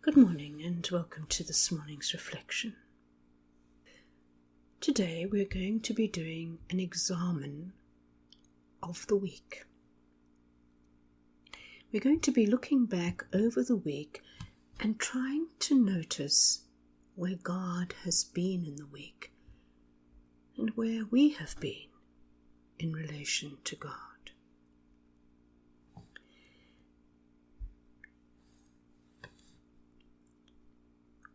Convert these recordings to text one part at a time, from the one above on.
Good morning and welcome to this morning's reflection. Today we're going to be doing an examen of the week. We're going to be looking back over the week and trying to notice where God has been in the week and where we have been in relation to God.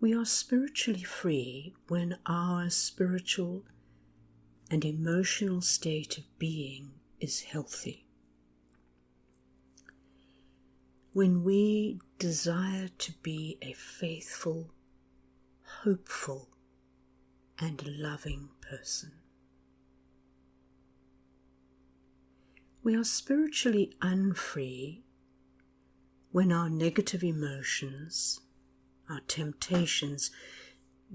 We are spiritually free when our spiritual and emotional state of being is healthy. When we desire to be a faithful, hopeful, and loving person. We are spiritually unfree when our negative emotions, our temptations,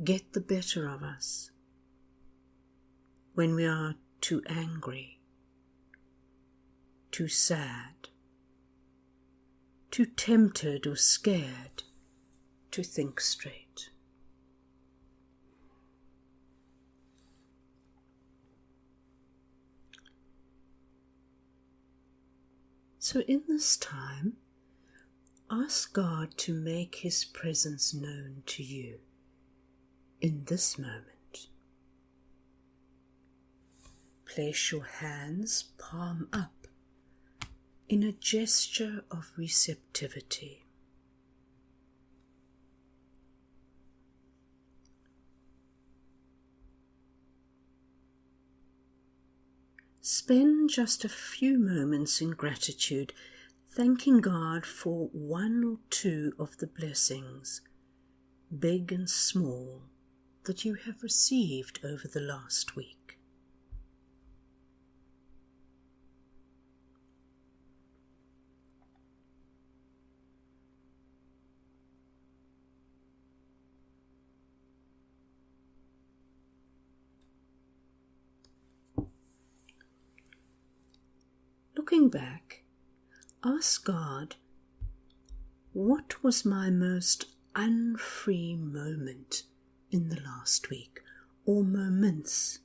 get the better of us. When we are too angry, too sad, too tempted or scared to think straight. So in this time, ask God to make His presence known to you in this moment. Place your hands palm up in a gesture of receptivity. Spend just a few moments in gratitude, thanking God for one or two of the blessings, big and small, that you have received over the last week. Looking back, ask God, what was my most unfree moment in the last week, or moments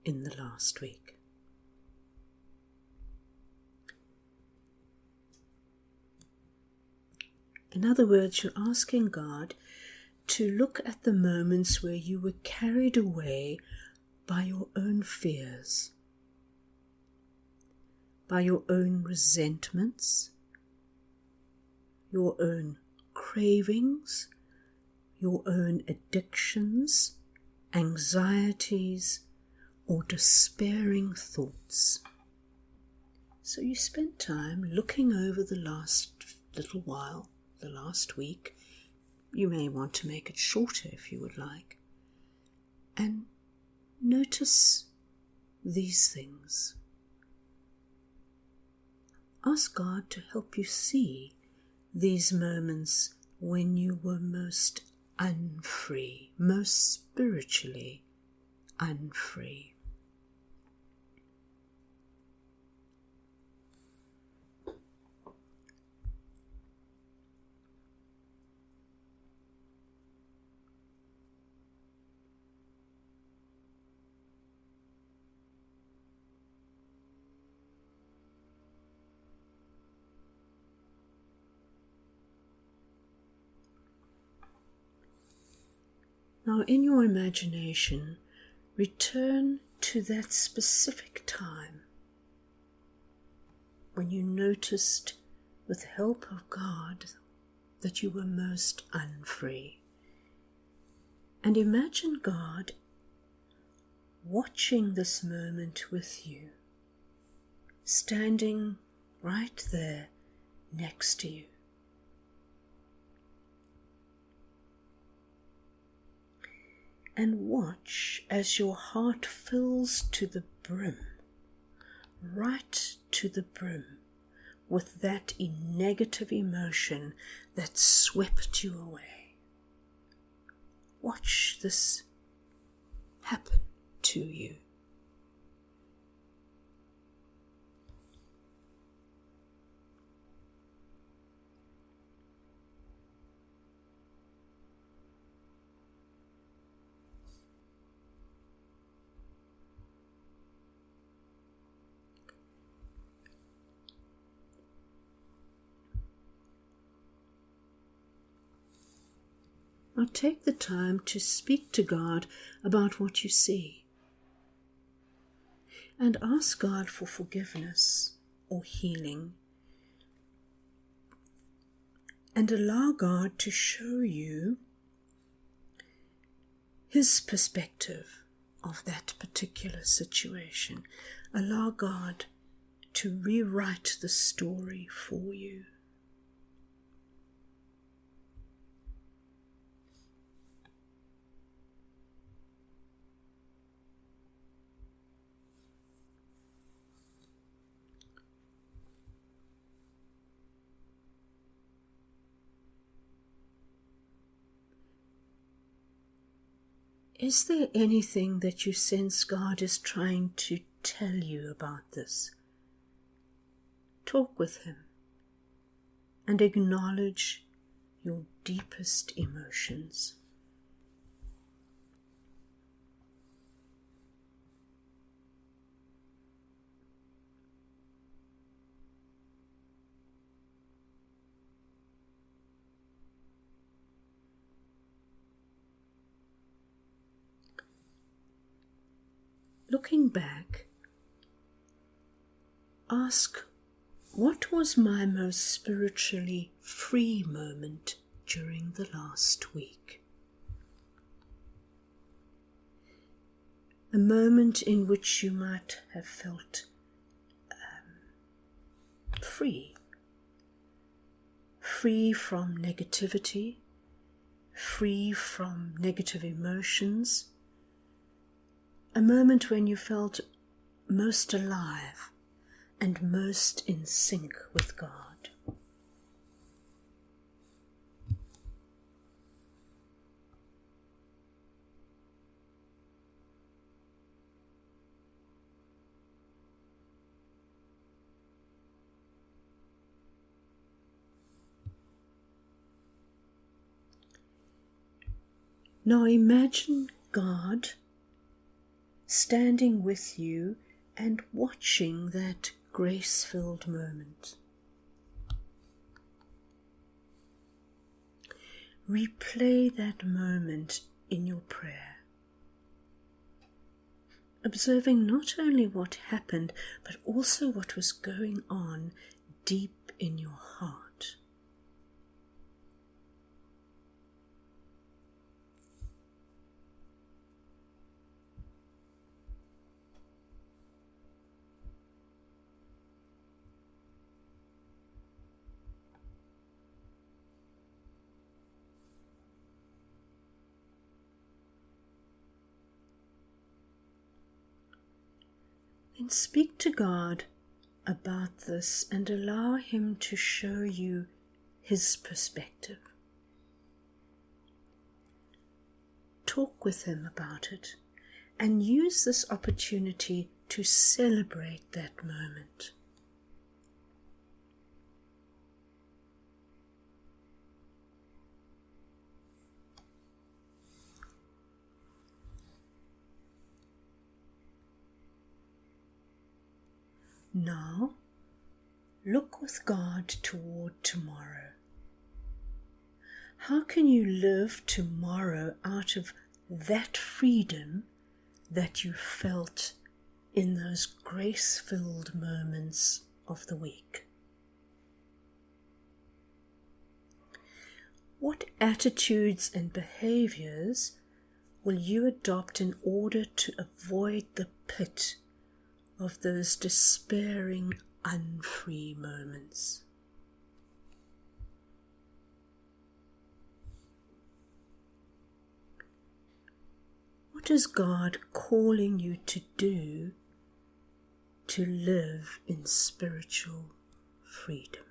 in the last week? In other words, you're asking God to look at the moments where you were carried away by your own fears, by your own resentments, your own cravings, your own addictions, anxieties, or despairing thoughts. So you spend time looking over the last little while, the last week. You may want to make it shorter if you would like. And notice these things. Ask God to help you see these moments when you were most unfree, most spiritually unfree. Now, in your imagination, return to that specific time when you noticed, with the help of God, that you were most unfree. And imagine God watching this moment with you, standing right there next to you. And watch as your heart fills to the brim, right to the brim, with that negative emotion that swept you away. Watch this happen to you. Now take the time to speak to God about what you see and ask God for forgiveness or healing, and allow God to show you His perspective of that particular situation. Allow God to rewrite the story for you. Is there anything that you sense God is trying to tell you about this? Talk with Him and acknowledge your deepest emotions. Looking back, ask, what was my most spiritually free moment during the last week? A moment in which you might have felt free. Free from negativity, free from negative emotions. A moment when you felt most alive and most in sync with God. Now imagine God standing with you and watching that grace-filled moment. Replay that moment in your prayer, observing not only what happened, but also what was going on deep in your heart. Then speak to God about this and allow Him to show you His perspective. Talk with Him about it and use this opportunity to celebrate that moment. Now, look with God toward tomorrow. How can you live tomorrow out of that freedom that you felt in those grace-filled moments of the week? What attitudes and behaviors will you adopt in order to avoid the pit of those despairing, unfree moments? What is God calling you to do to live in spiritual freedom?